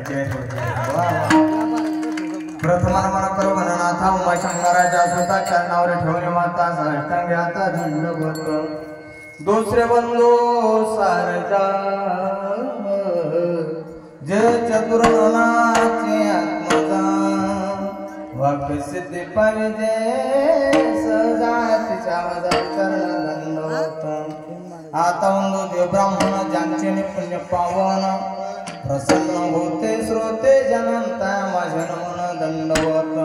प्रथम मन करो गणनाथा उमाशंकराच्या सुता चरणावर ठेवणे माता साष्टांगाचा दंडवत दुसरे बंधू सारजा जय चतुर्नाचे आत्मजा वाक्य सिद्धी पाहिजे सजातीच्या चरण दंडवत आता बंधू देव ब्राह्मण ज्यांचे पुण्य पावन प्रसन्न होते श्रोते जनंता माझे नमन दंडवत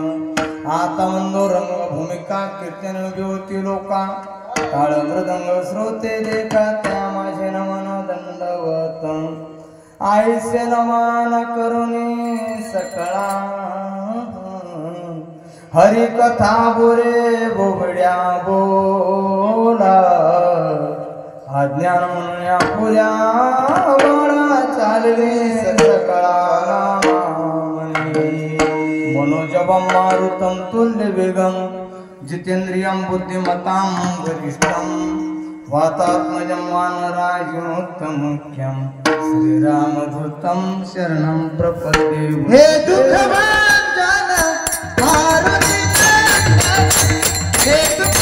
आता बंधू रंग भूमिका कीर्तन ज्योती लोका काळ मृदंग श्रोते देखा त्या माझे नमन दंडवत आईसे नमन करुणी सकळा हरी कथा बोरे बोबड्या बोला अज्ञान म्हणूया पुऱ्या बाळा चालले सकळा मनोजबं मारुतं तुल्य वेगं जितेंद्रियं बुद्धिमतां वरिष्ठं वातात्मजं वानरायोत्तमुख्यं श्रीरामदूतं शरणं प्रपद्ये हे दुःखभाजन मारुतीचे हे दुःखभाजन